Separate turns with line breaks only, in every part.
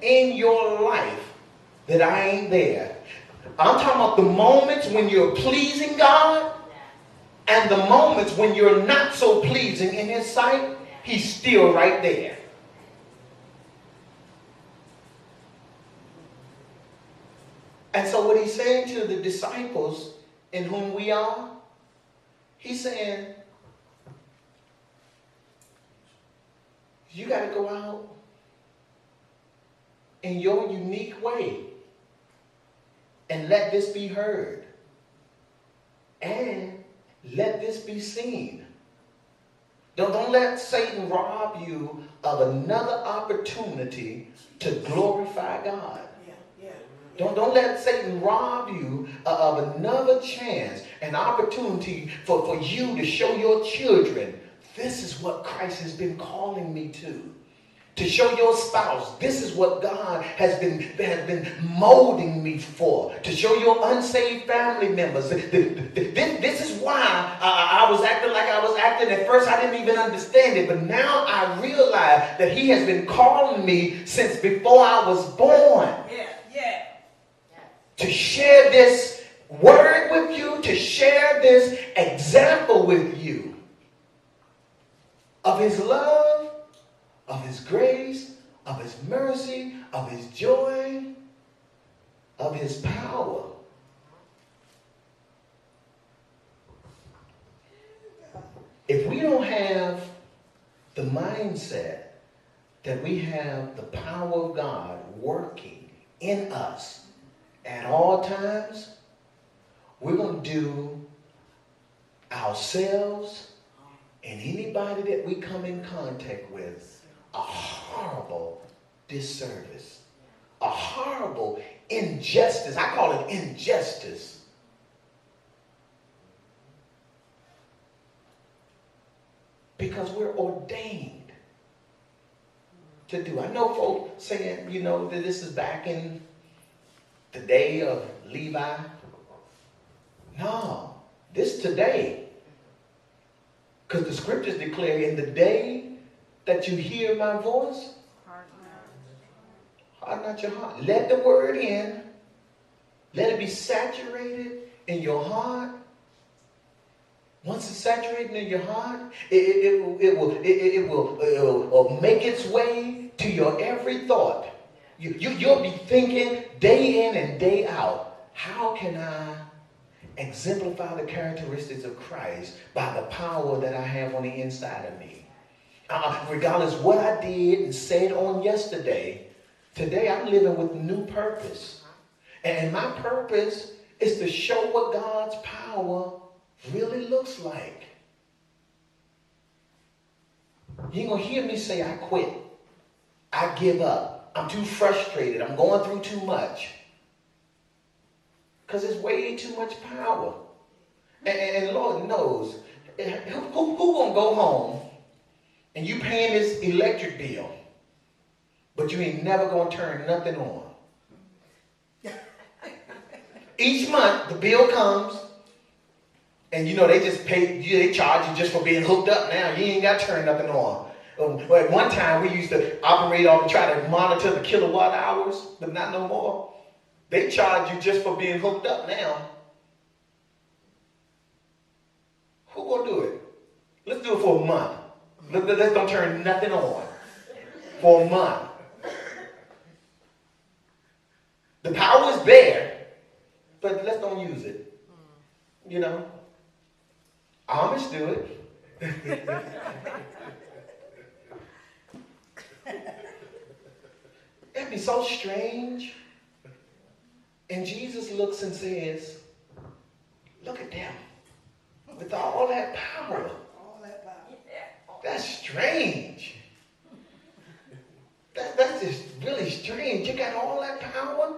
in your life that I ain't there. I'm talking about the moments when you're pleasing God and the moments when you're not so pleasing in his sight. He's still right there. And so what he's saying to the disciples in whom we are, he's saying, you got to go out in your unique way and let this be heard. And let this be seen. Don't let Satan rob you of another opportunity to glorify God. Don't let Satan rob you of another chance, an opportunity for you to show your children, this is what Christ has been calling me to. To show your spouse, this is what God has been molding me for. To show your unsaved family members, this is why I was acting like I was acting. At first I didn't even understand it, but now I realize that he has been calling me since before I was born. To share this word with you, to share this example with you of his love, of his grace, of his mercy, of his joy, of his power. If we don't have the mindset that we have the power of God working in us at all times, we're going to do ourselves and anybody that we come in contact with a horrible disservice, a horrible injustice. I call it injustice. Because we're ordained to do. I know folks saying, that this is back in the day of Levi. No, this today. Because the scriptures declare, in the day that you hear my voice, harden not your heart. Let the word in. Let it be saturated in your heart. Once it's saturated in your heart, it will make its way to your every thought. You'll be thinking day in and day out, how can I exemplify the characteristics of Christ by the power that I have on the inside of me? Regardless what I did and said on yesterday, today I'm living with a new purpose. And my purpose is to show what God's power really looks like. You ain't gonna hear me say I quit. I give up. I'm too frustrated. I'm going through too much. Because it's way too much power. And Lord knows, who gonna go home and you paying this electric bill, but you ain't never gonna turn nothing on? Each month the bill comes, and they just they charge you just for being hooked up now. You ain't got to turn nothing on. At one time, we used to operate on try to monitor the kilowatt hours, but not no more. They charge you just for being hooked up now. Who gonna do it? Let's do it for a month. Let's don't turn nothing on for a month. The power is there, but let's don't use it. Amish do it. It'd be so strange. And Jesus looks and says, look at them with all that power. That's strange. That's just really strange. You got all that power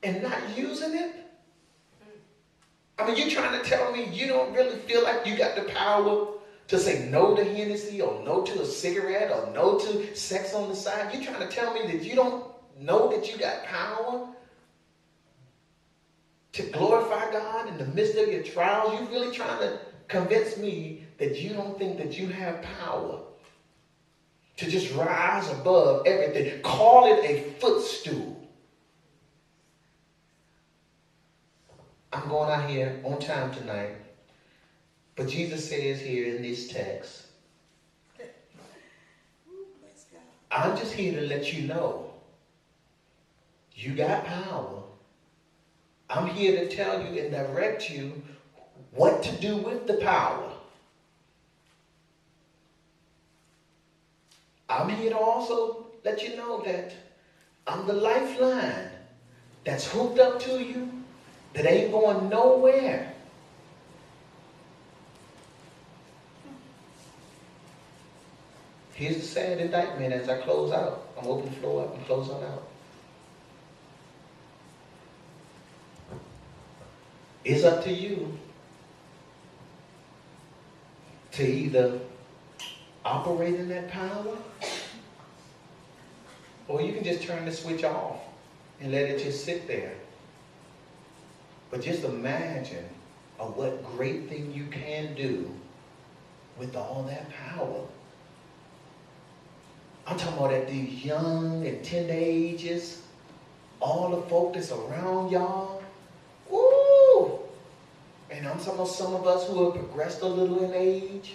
and not using it? I mean, you trying to tell me you don't really feel like you got the power to say no to Hennessy or no to a cigarette or no to sex on the side? You trying to tell me that you don't know that you got power to glorify God in the midst of your trials? You really trying to convince me that you don't think that you have power to just rise above everything. Call it a footstool. I'm going out here on time tonight. But Jesus says here in this text, I'm just here to let you know you got power. I'm here to tell you and direct you what to do with the power. I'm here to also let you know that I'm the lifeline that's hooked up to you that ain't going nowhere. Here's the sad indictment as I close out. I'm opening the floor up and close on out. It's up to you to either operate in that power, or you can just turn the switch off and let it just sit there. But just imagine what great thing you can do with all that power. I'm talking about at these young and tender ages, all the folk that's around y'all. Woo! And I'm talking about some of us who have progressed a little in age.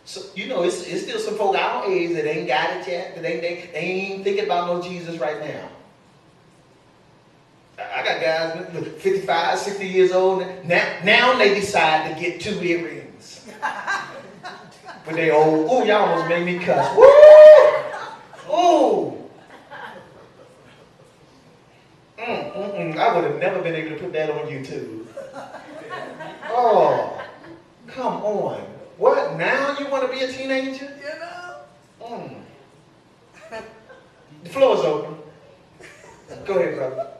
So, you know, it's still some folk our age that ain't got it yet, that they ain't thinking about no Jesus right now. I got guys 55, 60 years old. Now they decide to get 2 earrings. But they old. Ooh, y'all almost made me cuss. Woo! Ooh. I would have never been able to put that on YouTube. Oh, come on. What? Now you want to be a teenager? You know? The floor is open. Go ahead, brother.